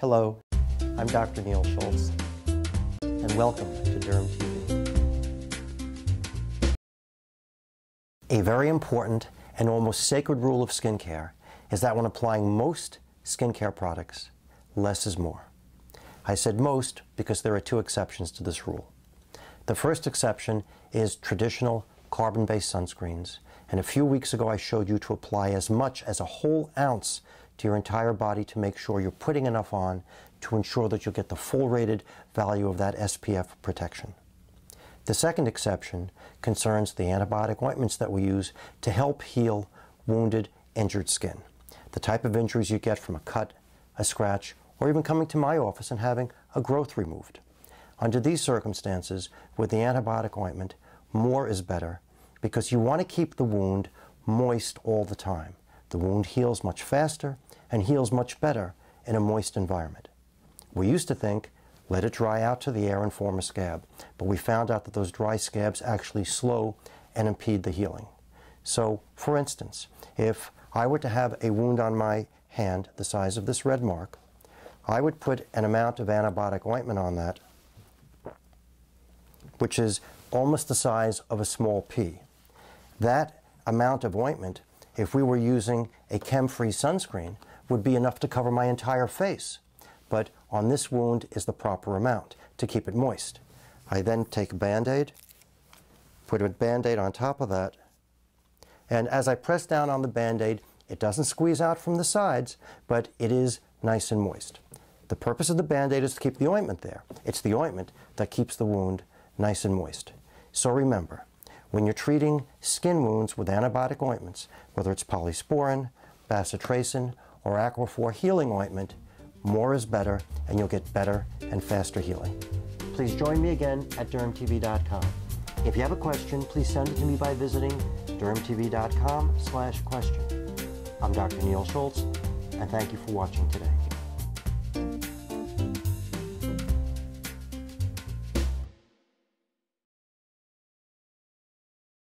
Hello, I'm Dr. Neil Schultz, and welcome to DermTV. A very important and almost sacred rule of skincare is that when applying most skincare products, less is more. I said most because there are two exceptions to this rule. The first exception is traditional carbon-based sunscreens, and a few weeks ago I showed you to apply as much as a whole ounce to your entire body to make sure you're putting enough on to ensure that you'll get the full rated value of that SPF protection. The second exception concerns the antibiotic ointments that we use to help heal wounded, injured skin. The type of injuries you get from a cut, a scratch, or even coming to my office and having a growth removed. Under these circumstances, with the antibiotic ointment, more is better because you want to keep the wound moist all the time. The wound heals much faster and heals much better in a moist environment. We used to think, let it dry out to the air and form a scab, but we found out that those dry scabs actually slow and impede the healing. So, for instance, if I were to have a wound on my hand the size of this red mark, I would put an amount of antibiotic ointment on that, which is almost the size of a small pea. That amount of ointment, if we were using a chem-free sunscreen, would be enough to cover my entire face. But on this wound is the proper amount to keep it moist. I then take a Band-Aid, put a Band-Aid on top of that, and as I press down on the Band-Aid, it doesn't squeeze out from the sides, but it is nice and moist. The purpose of the Band-Aid is to keep the ointment there. It's the ointment that keeps the wound nice and moist. So remember, when you're treating skin wounds with antibiotic ointments, whether it's polysporin, bacitracin, or Aquaphor healing ointment, more is better and you'll get better and faster healing. Please join me again at DermTV.com. If you have a question, please send it to me by visiting DermTV.com/question. I'm Dr. Neil Schultz, and thank you for watching today.